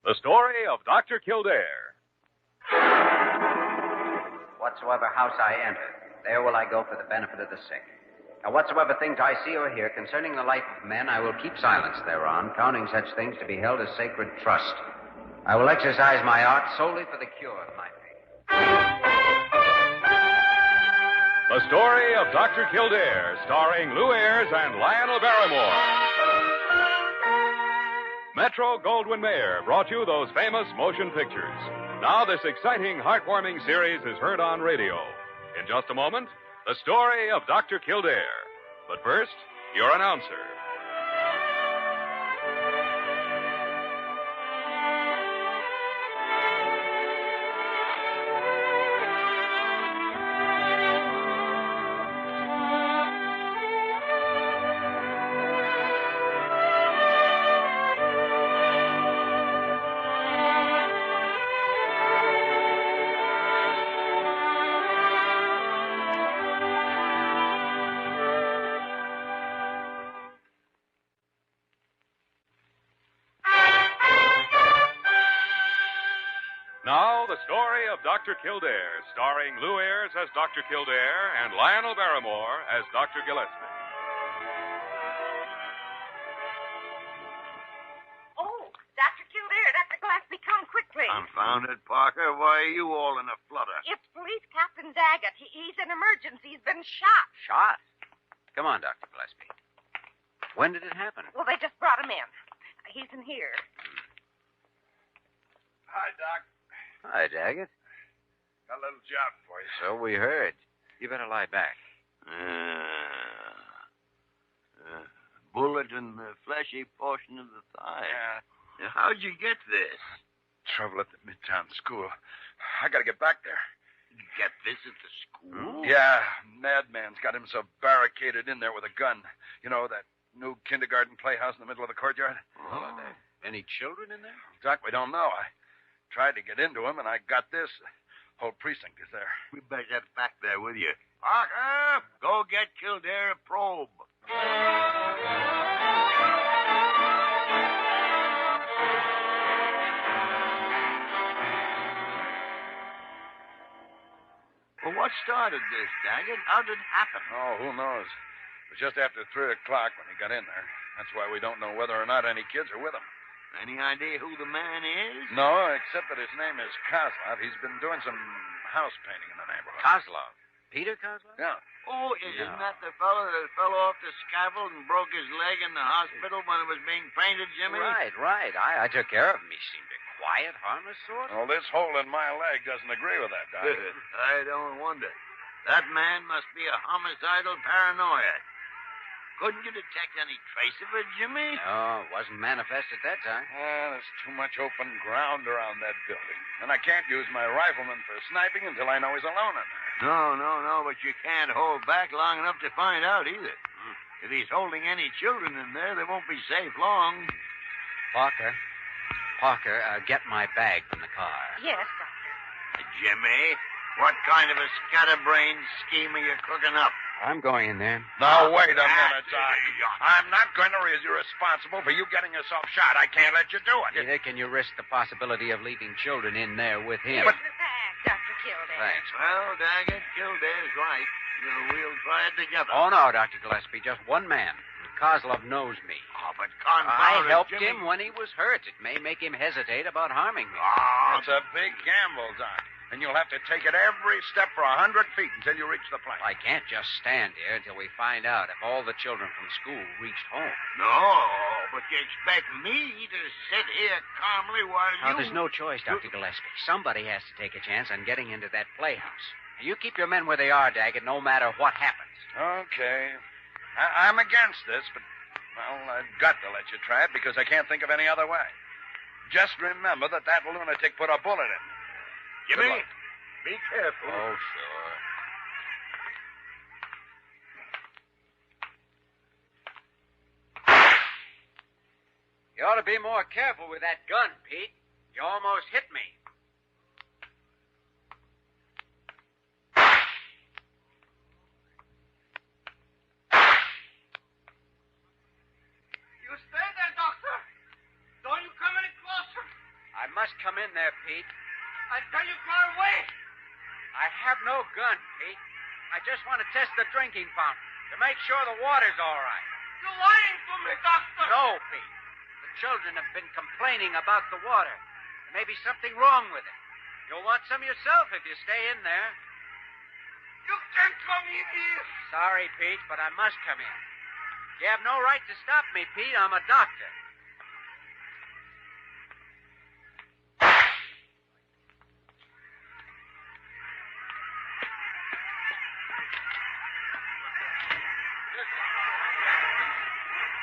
The story of Dr. Kildare. Whatsoever house I enter, there will I go for the benefit of the sick. Now, whatsoever things I see or hear concerning the life of men, I will keep silence thereon, counting such things to be held as sacred trust. I will exercise my art solely for the cure of my faith. The story of Dr. Kildare, starring Lou Ayres and Lionel Barrymore. Metro Goldwyn Mayer brought you those famous motion pictures. Now this exciting, heartwarming series is heard on radio. In just a moment, the story of Dr. Kildare. But first, your announcer. Now, the story of Dr. Kildare, starring Lou Ayres as Dr. Kildare and Lionel Barrymore as Dr. Gillespie. Oh, Dr. Kildare, Dr. Gillespie, come quickly. Confound it, Parker. Why are you all in a flutter? It's Police Captain Daggett. He's in emergency. He's been shot. Shot? Come on, Dr. Gillespie. When did it happen? Well, they just brought him in. He's in here. Hi, Doc. Hi, Daggett. Got a little job for you. So we heard. You better lie back. Bullet in the fleshy portion of the thigh. Yeah. How'd you get this? Trouble at the Midtown school. I gotta get back there. You get this at the school? Yeah, Madman's got himself barricaded in there with a gun. You know, that new kindergarten playhouse in the middle of the courtyard? Oh. Any children in there? Doc, we don't know. I tried to get into him, and I got this. The whole precinct is there. We better get back there with you. Parker, go get Kildare a probe. Well, what started this, Daggett? How did it happen? Oh, who knows? It was just after 3 o'clock when he got in there. That's why we don't know whether or not any kids are with him. Any idea who the man is? No, except that his name is Kosloff. He's been doing some house painting in the neighborhood. Kosloff. Peter Kosloff? Yeah. Oh, isn't that the fellow that fell off the scaffold and broke his leg in the hospital when it was being painted, Jimmy? Right. I took care of him. He seemed a quiet, harmless sort. Well, this hole in my leg doesn't agree with that, Doc. I don't wonder. That man must be a homicidal paranoia. Couldn't you detect any trace of it, Jimmy? No, it wasn't manifest at that time. There's too much open ground around that building. And I can't use my rifleman for sniping until I know he's alone in there. No, but you can't hold back long enough to find out either. If he's holding any children in there, they won't be safe long. Parker, get my bag from the car. Yes, Doctor. Jimmy, what kind of a scatterbrained scheme are you cooking up? I'm going in there. Now, wait a minute, Doc. I'm not going to raise you responsible for you getting yourself shot. I can't let you do it. Neither can you risk the possibility of leaving children in there with him. Here's the bag, Dr. Kildare. Thanks. Well, Daggett, Kildare's right. We'll try it together. Oh, no, Dr. Gillespie, just one man. Kozlov knows me. Oh, but confound I it, helped Jimmy. him when he was hurt. It may make him hesitate about harming me. Oh, It's a big gamble, Doc. And you'll have to take it every step for 100 feet until you reach the plane. I can't just stand here until we find out if all the children from school reached home. No, but you expect me to sit here calmly while Now, there's no choice, Dr. Gillespie. Somebody has to take a chance on getting into that playhouse. You keep your men where they are, Daggett, no matter what happens. Okay. I'm against this, but, well, I've got to let you try it because I can't think of any other way. Just remember that lunatic put a bullet in me. Jimmy, be careful. Oh, sure. You ought to be more careful with that gun, Pete. You almost hit me. You stay there, Doctor. Don't you come any closer. I must come in there, Pete. I tell you, go away. I have no gun, Pete. I just want to test the drinking fountain to make sure the water's all right. You're lying to me, Doctor. No, Pete. The children have been complaining about the water. There may be something wrong with it. You'll want some yourself if you stay in there. You can't come in here. Sorry, Pete, but I must come in. You have no right to stop me, Pete. I'm a doctor.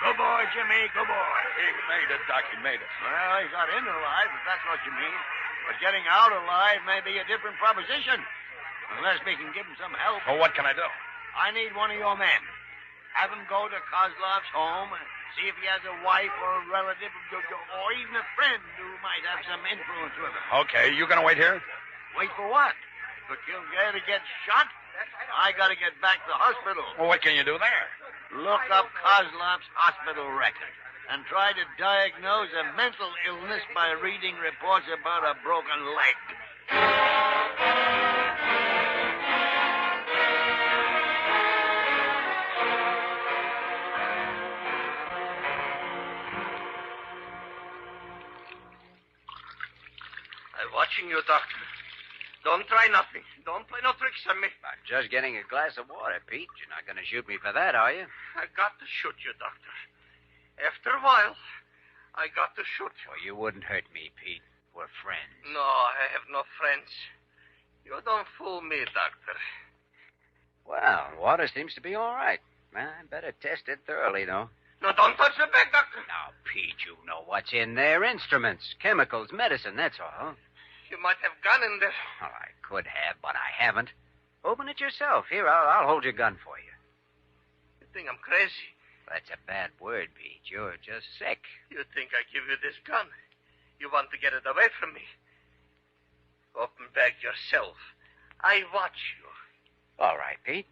Good boy, Jimmy. Good boy. He made it, Doc. He made it. Well, he got in alive, if that's what you mean. But getting out alive may be a different proposition. Unless we can give him some help. Well, what can I do? I need one of your men. Have him go to Kosloff's home and see if he has a wife or a relative or even a friend who might have some influence with him. Okay, you gonna wait here? Wait for what? For Kildare to get shot? I gotta get back to the hospital. Well, what can you do there? Look up Kosloff's hospital record and try to diagnose a mental illness by reading reports about a broken leg. I'm watching you, Doctor. Don't try nothing. Don't play no tricks on me. I'm just getting a glass of water, Pete. You're not going to shoot me for that, are you? I got to shoot you, Doctor. After a while, I got to shoot you. Well, you wouldn't hurt me, Pete. We're friends. No, I have no friends. You don't fool me, Doctor. Well, water seems to be all right. I better test it thoroughly, though. No, don't touch the bag, Doctor. Now, Pete, you know what's in there. Instruments, chemicals, medicine, that's all. You might have gun in there. Well, I could have, but I haven't. Open it yourself. Here, I'll hold your gun for you. You think I'm crazy? That's a bad word, Pete. You're just sick. You think I give you this gun? You want to get it away from me? Open bag yourself. I watch you. All right, Pete.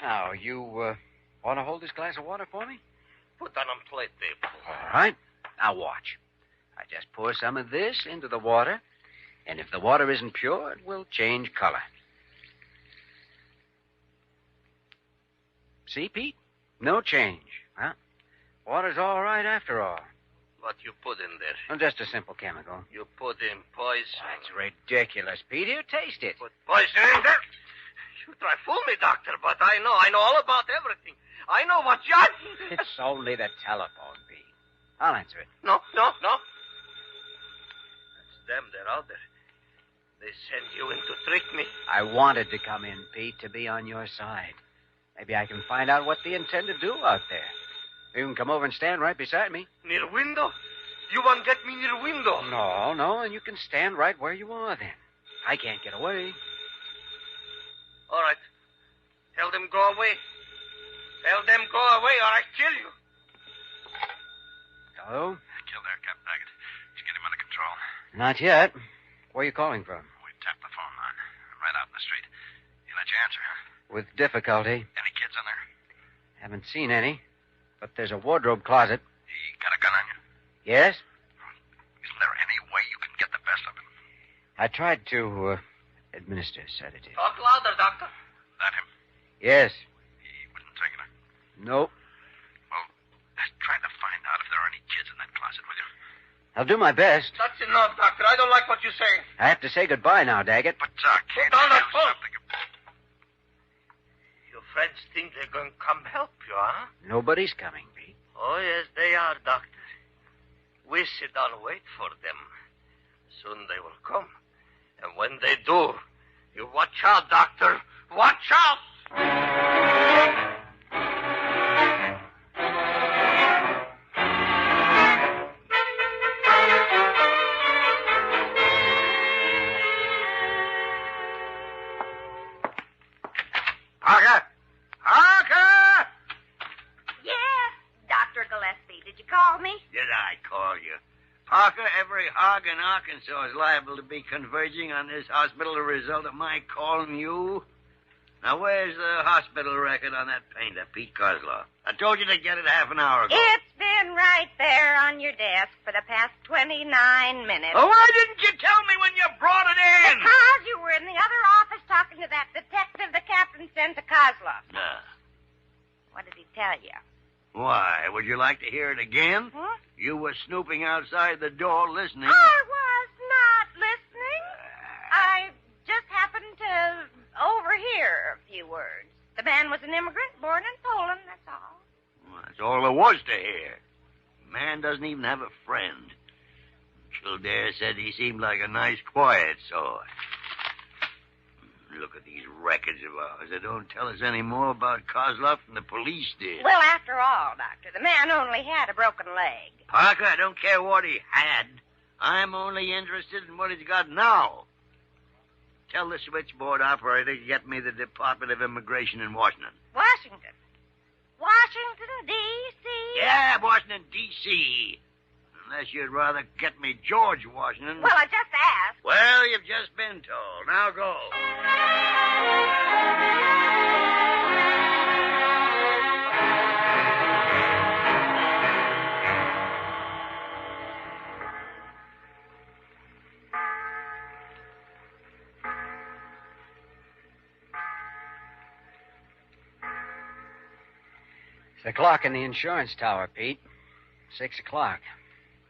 Now, you want to hold this glass of water for me? Put that on plate table. All right. Now, watch. I just pour some of this into the water, and if the water isn't pure, it will change color. See, Pete? No change. Huh? Water's all right after all. What you put in there? Well, just a simple chemical. You put in poison. That's ridiculous, Pete. Here, taste it. Put poison in there? You try fool me, Doctor, but I know all about everything. I know what you... It's only the telephone, Pete. I'll answer it. No. That's them. They're out there. They send you in to trick me. I wanted to come in, Pete, to be on your side. Maybe I can find out what they intend to do out there. You can come over and stand right beside me. Near window? You want to get me near window? No, and you can stand right where you are then. I can't get away. All right. Tell them go away. Tell them go away or I kill you. Hello? Kildare, Captain Daggett. Did you get him under control? Not yet. Where are you calling from? We tapped the phone line. Right out in the street. He let you answer, huh? With difficulty. Any kids in there? Haven't seen any. But there's a wardrobe closet. He got a gun on you? Yes? Isn't there any way you can get the best of him? I tried to administer a sedative. Talk louder, Doctor. That him? Yes. He wouldn't take it, huh? Nope. Well, just try to find out if there are any kids in that closet, will you? I'll do my best. That's enough, Doctor. I don't like what you're saying. I have to say goodbye now, Daggett. But, can't down you that do phone. something? Your friends think they're going to come help you, huh? Nobody's coming, Pete. Oh, yes, they are, Doctor. We sit down and wait for them. Soon they will come. And when they do, you watch out, Doctor. Watch out! Parker! Parker! Yes, Dr. Gillespie. Did you call me? Did I call you? Parker, every hog in Arkansas is liable to be converging on this hospital as a result of my calling you. Now, where's the hospital record on that painter, Pete Kosloff? I told you to get it half an hour ago. It's been been right there on your desk for the past 29 minutes. Oh, why didn't you tell me when you brought it in? Because you were in the other office talking to that detective the captain sent to Kosloff. What did he tell you? Why, would you like to hear it again? Huh? You were snooping outside the door listening. I was not listening. I just happened to overhear a few words. The man was an immigrant born in Poland, that's all. Well, that's all there was to hear. Man doesn't even have a friend. Kildare said he seemed like a nice, quiet sort. Look at these records of ours. They don't tell us any more about Kosloff than the police did. Well, after all, Doctor, the man only had a broken leg. Parker, I don't care what he had. I'm only interested in what he's got now. Tell the switchboard operator to get me the Department of Immigration in Washington. Washington. Washington, D.C.? Yeah, Washington, D.C. Unless you'd rather get me George Washington. Well, I just asked. Well, you've just been told. Now go. It's the clock in the insurance tower, Pete. 6 o'clock.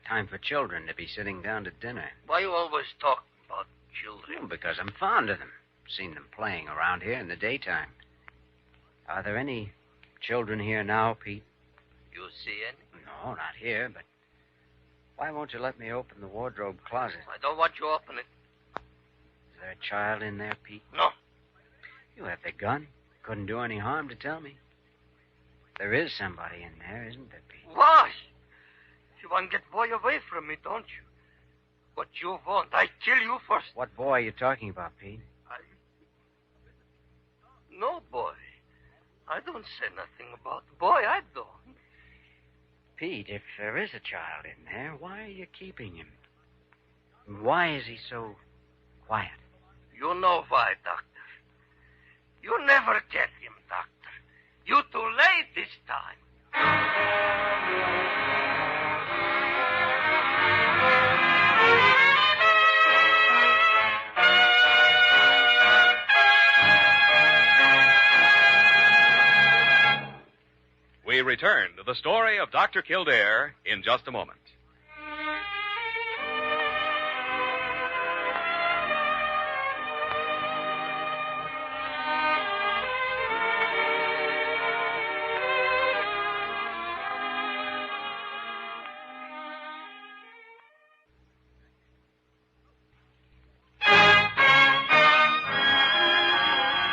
Time for children to be sitting down to dinner. Why you always talk about children? Well, because I'm fond of them. Seen them playing around here in the daytime. Are there any children here now, Pete? You see any? No, not here, but why won't you let me open the wardrobe closet? I don't want you to open it. Is there a child in there, Pete? No. You have the gun. Couldn't do any harm to tell me. There is somebody in there, isn't there, Pete? Why? You want to get boy away from me, don't you? What you want, I kill you first. What boy are you talking about, Pete? No, boy. I don't say nothing about boy. I don't. Pete, if there is a child in there, why are you keeping him? And why is he so quiet? You know why, Doctor. You never get him, Doctor. You too late this time. We return to the story of Dr. Kildare in just a moment.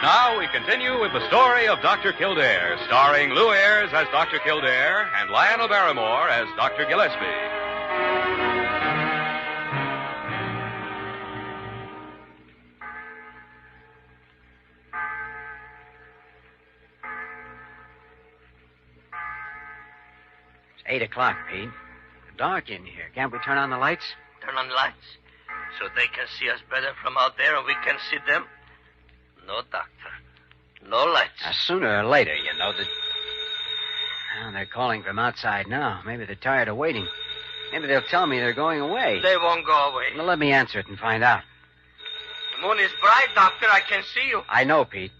Now we continue with the story of Dr. Kildare, starring Lou Ayres as Dr. Kildare and Lionel Barrymore as Dr. Gillespie. It's 8 o'clock, Pete. It's dark in here. Can't we turn on the lights? Turn on lights so they can see us better from out there and we can see them. No, Doctor. No lights. Sooner or later, you know. Well, they're calling from outside now. Maybe they're tired of waiting. Maybe they'll tell me they're going away. They won't go away. Well, let me answer it and find out. The moon is bright, Doctor. I can see you. I know, Pete.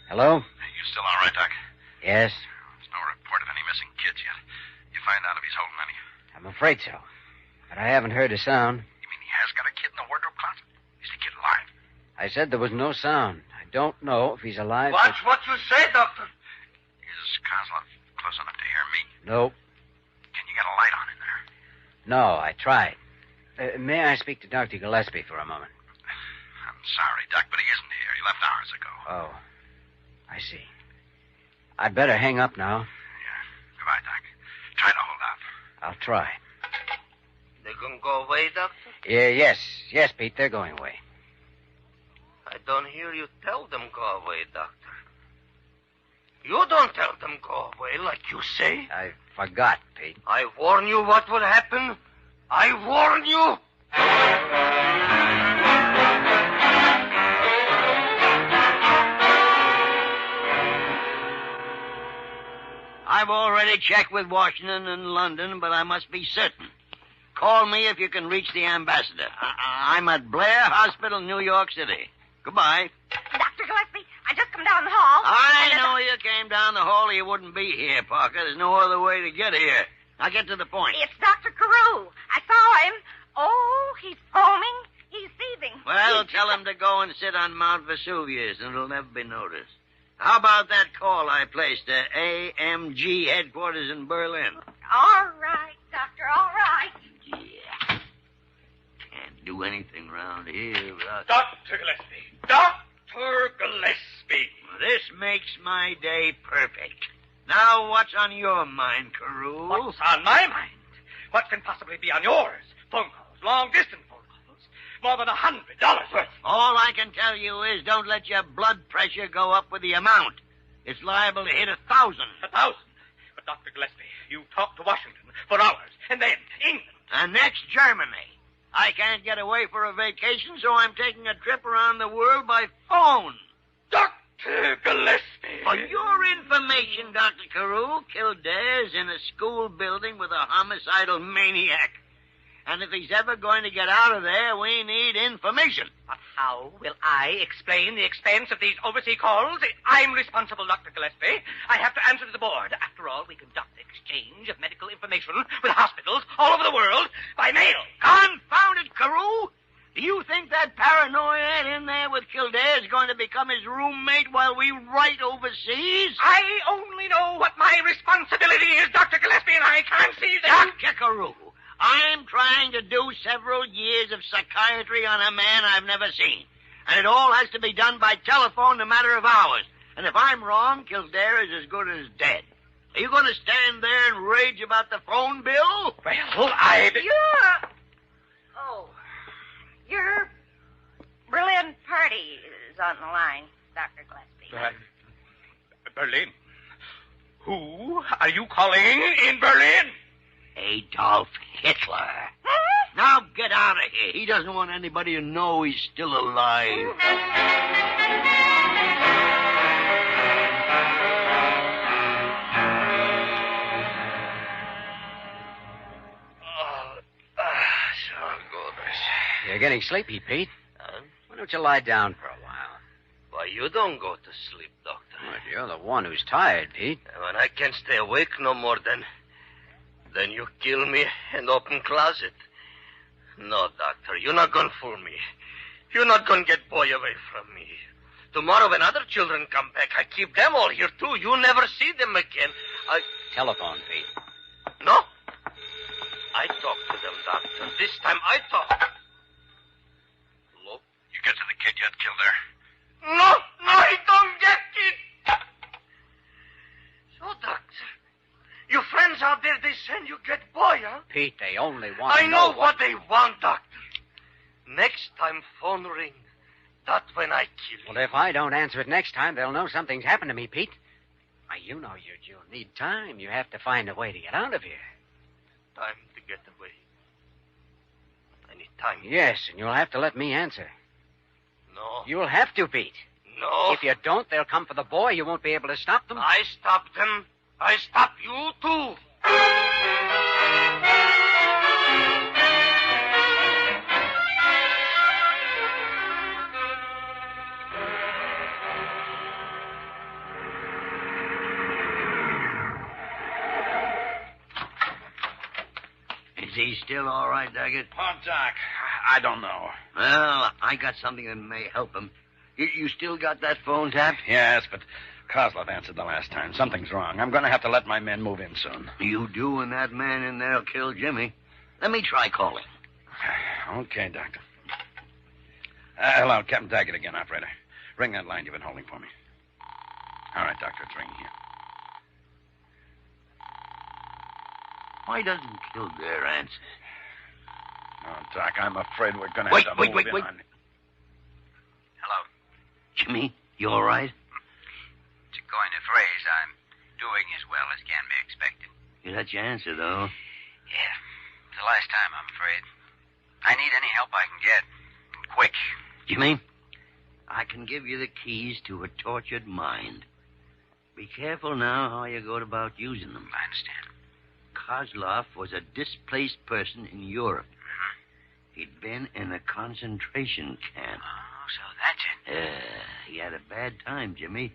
Hello? You still all right, Doc? Yes, There's no report of any missing kids yet. You find out if he's holding any? I'm afraid so. But I haven't heard a sound. You mean he has got a kid in the wardrobe closet? Is the kid alive? I said there was no sound. I don't know if he's alive. Watch what you say, Doctor. Is Kosloff close enough to hear me? No. Can you get a light on in there? No, I tried. May I speak to Dr. Gillespie for a moment? I'm sorry, Doc, but he isn't here. He left hours ago. Oh, I see. I'd better hang up now. Yeah. Goodbye, Doc. Try to hold out. I'll try. They gonna go away, Doctor? Yes, Pete, they're going away. I don't hear you tell them go away, Doctor. You don't tell them go away like you say. I forgot, Pete. I warn you what will happen. I warn you. I've already checked with Washington and London, but I must be certain. Call me if you can reach the ambassador. I'm at Blair Hospital, New York City. Goodbye. Dr. Gillespie, I just come down the hall. I know you came down the hall or you wouldn't be here, Parker. There's no other way to get here. Now get to the point. It's Dr. Carew. I saw him. Oh, he's foaming. He's seething. Well, tell him to go and sit on Mount Vesuvius, and it'll never be noticed. How about that call I placed to AMG headquarters in Berlin? All right, Doctor, all right. Yeah. Can't do anything around here without... Dr. Gillespie. Dr. Gillespie. This makes my day perfect. Now, what's on your mind, Carew? What's on my mind? What can possibly be on yours? Phone calls, long-distance phone calls. More than $100 worth. All I can tell you is don't let your blood pressure go up with the amount. It's liable to hit 1,000. 1,000? But, Dr. Gillespie, you talked to Washington for hours, and then England. And next, Germany. I can't get away for a vacation, so I'm taking a trip around the world by phone. Dr. Gillespie. For your information, Dr. Carew, Kildare's in a school building with a homicidal maniac. And if he's ever going to get out of there, we need information. But how will I explain the expense of these overseas calls? I'm responsible, Dr. Gillespie. I have to answer to the board. After all, we conduct exchange of medical information with hospitals all over the world by mail. Confound it, Carew! Do you think that paranoia in there with Kildare is going to become his roommate while we write overseas? I only know what my responsibility is, Dr. Gillespie, and I can't see that. Dr. Carew, I'm trying to do several years of psychiatry on a man I've never seen. And it all has to be done by telephone in a matter of hours. And if I'm wrong, Kildare is as good as dead. Are you going to stand there and rage about the phone bill? Well, Your Berlin party is on the line, Dr. Gillespie. Berlin? Who are you calling in Berlin? Adolf Hitler. Now get out of here. He doesn't want anybody to know he's still alive. You're getting sleepy, Pete. Why don't you lie down for a while? Why, you don't go to sleep, Doctor. Well, you're the one who's tired, Pete. When I can't stay awake no more, then you kill me and open closet. No, Doctor, you're not going to fool me. You're not going to get boy away from me. Tomorrow when other children come back, I keep them all here, too. You never see them again. Telephone, Pete. No? I talk to them, Doctor. This time I talk. Hello? You get to the kid yet, Kildare? No, I don't get it. So, Doctor, your friends out there, they send you get boy, huh? Pete, they only want to I know what they want, Doctor. Next time phone ring, that's when I kill you. Well, if I don't answer it next time, they'll know something's happened to me, Pete. Why, you know you'll need time. You have to find a way to get out of here. Time to get away. I need time. Yes, and you'll have to let me answer. No. You'll have to, Pete. No. If you don't, they'll come for the boy. You won't be able to stop them. I stop them. I stop you, too. Is he still all right, Daggett? Oh, Doc, I don't know. Well, I got something that may help him. You still got that phone tapped? Yes, but Kosloff answered the last time. Something's wrong. I'm going to have to let my men move in soon. You do, and that man in there'll kill Jimmy. Let me try calling. Okay, Doctor. Hello, Captain Daggett again, operator. Ring that line you've been holding for me. All right, Doctor, it's ringing here. Why doesn't Kildare answer? Oh, Doc, I'm afraid we're going to have to move in on it. Hello. Jimmy, you all right? To coin a phrase, I'm doing as well as can be expected. You got your answer, though. Yeah. It's the last time, I'm afraid. I need any help I can get. And quick. Jimmy, I can give you the keys to a tortured mind. Be careful now how you go about using them. I understand. Kosloff was a displaced person in Europe. He'd been in a concentration camp. Oh, so that's it. He had a bad time, Jimmy.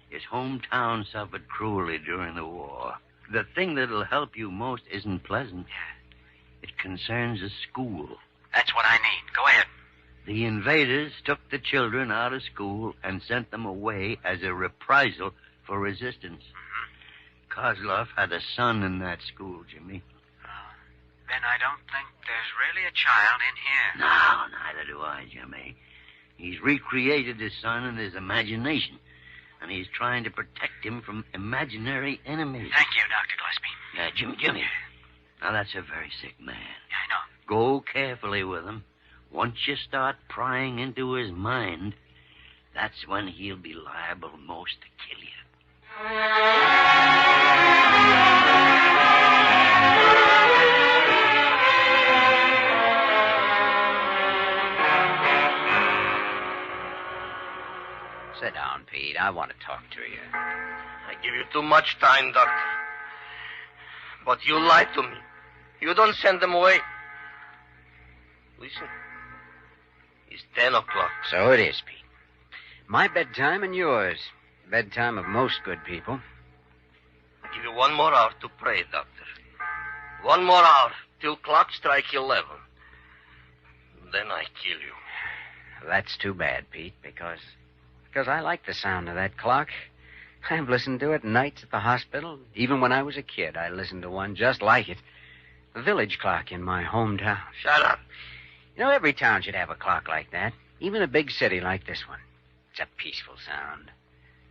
His hometown suffered cruelly during the war. The thing that'll help you most isn't pleasant. It concerns a school. That's what I need. Go ahead. The invaders took the children out of school and sent them away as a reprisal for resistance. Kosloff had a son in that school, Jimmy. Ben, I don't think there's really a child in here. No, neither do I, Jimmy. He's recreated his son in his imagination, and he's trying to protect him from imaginary enemies. Thank you, Dr. Gillespie. Jimmy. Now, that's a very sick man. Yeah, I know. Go carefully with him. Once you start prying into his mind, that's when he'll be liable most to kill you. Sit down, Pete. I want to talk to you. I give you too much time, Doctor. But you lied to me. You don't send them away. Listen. It's 10 o'clock. So it is, Pete. My bedtime and yours. Bedtime of most good people. I give you 1 more hour to pray, Doctor. 1 more hour till clock strike 11. Then I kill you. That's too bad, Pete, because I like the sound of that clock. I've listened to it nights at the hospital. Even when I was a kid, I listened to one just like it. The village clock in my hometown. Shut up. You know, every town should have a clock like that. Even a big city like this one. It's a peaceful sound.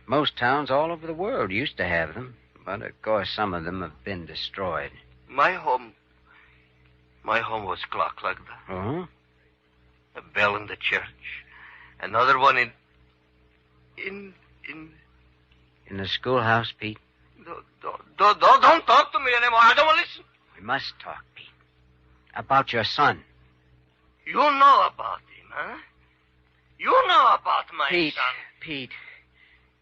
Most towns all over the world used to have them. But, of course, some of them have been destroyed. My home was clock like that. Oh? A bell in the church. Another one in the schoolhouse, Pete? Don't talk to me anymore. I don't want to listen. We must talk, Pete. About your son. You know about him, huh? You know about my Pete, son. Pete,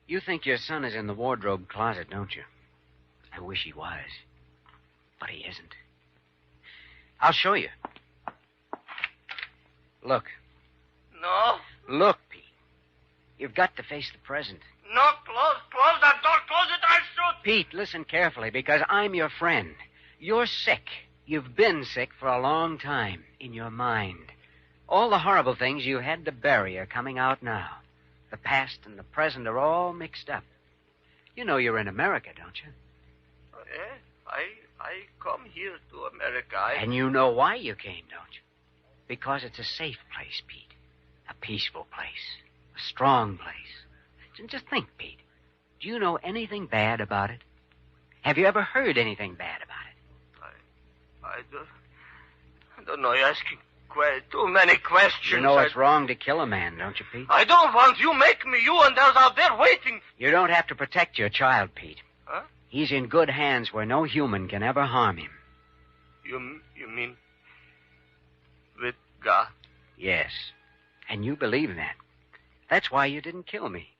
you think your son is in the wardrobe closet, don't you? I wish he was. But he isn't. I'll show you. Look. No. Look, Pete. You've got to face the present. No, close that door. Close it, I'll shoot. Pete, listen carefully, because I'm your friend. You're sick. You've been sick for a long time in your mind. All the horrible things you had to bury are coming out now. The past and the present are all mixed up. You know you're in America, don't you? I come here to America. And you know why you came, don't you? Because it's a safe place, Pete. A peaceful place. A strong place. And just think, Pete. Do you know anything bad about it? Have you ever heard anything bad about it? I don't know. You're asking too many questions. You know it's wrong to kill a man, don't you, Pete? I don't want you. Make me you, and there's out there waiting. You don't have to protect your child, Pete. Huh? He's in good hands where no human can ever harm him. You mean with God? Yes. And you believe that. That's why you didn't kill me.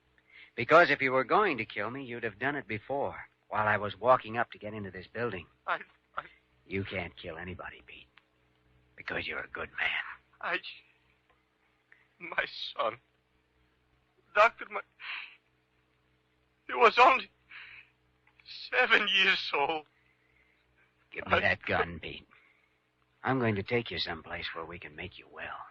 Because if you were going to kill me, you'd have done it before, while I was walking up to get into this building. You can't kill anybody, Pete. Because you're a good man. My son. Doctor, he was only 7 years old. Give me that gun, Pete. I'm going to take you someplace where we can make you well.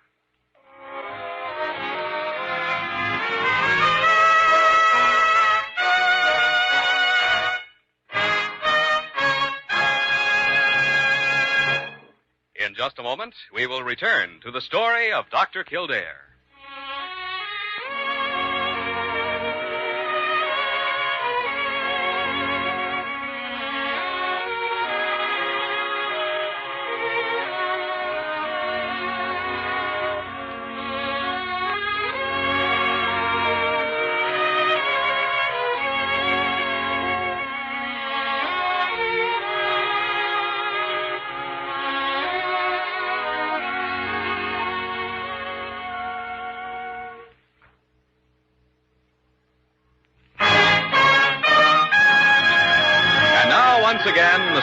In just a moment, we will return to the story of Dr. Kildare.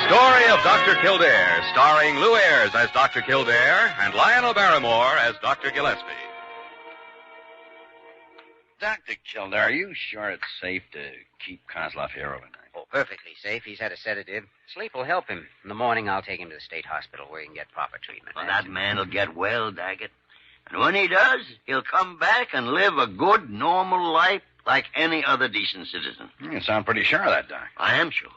Story of Dr. Kildare, starring Lou Ayres as Dr. Kildare and Lionel Barrymore as Dr. Gillespie. Dr. Kildare, are you sure it's safe to keep Kosloff here overnight? Oh, perfectly safe. He's had a sedative. Sleep will help him. In the morning, I'll take him to the state hospital where he can get proper treatment. Well, that man will get well, Daggett. And when he does, he'll come back and live a good, normal life like any other decent citizen. You sound pretty sure of that, Doc. I am sure.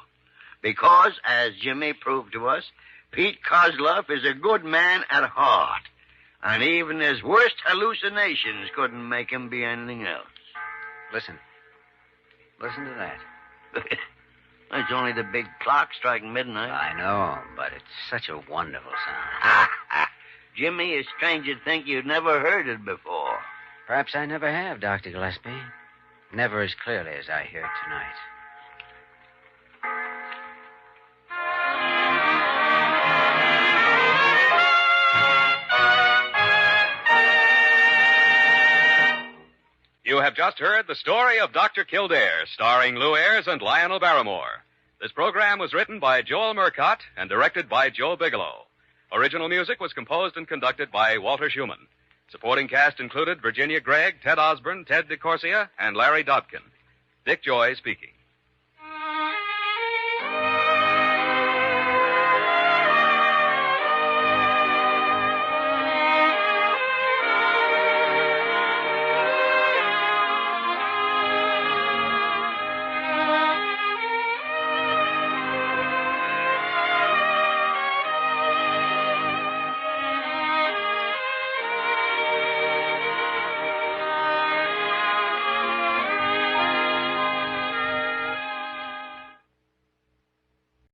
Because, as Jimmy proved to us, Pete Kosloff is a good man at heart. And even his worst hallucinations couldn't make him be anything else. Listen. Listen to that. It's only the big clock striking midnight. I know, but it's such a wonderful sound. Jimmy, it's strange you'd think you'd never heard it before. Perhaps I never have, Dr. Gillespie. Never as clearly as I hear it tonight. You have just heard the story of Dr. Kildare, starring Lou Ayres and Lionel Barrymore. This program was written by Joel Murcott and directed by Joe Bigelow. Original music was composed and conducted by Walter Schumann. Supporting cast included Virginia Gregg, Ted Osborne, Ted DeCorsia, and Larry Dobkin. Dick Joy speaking.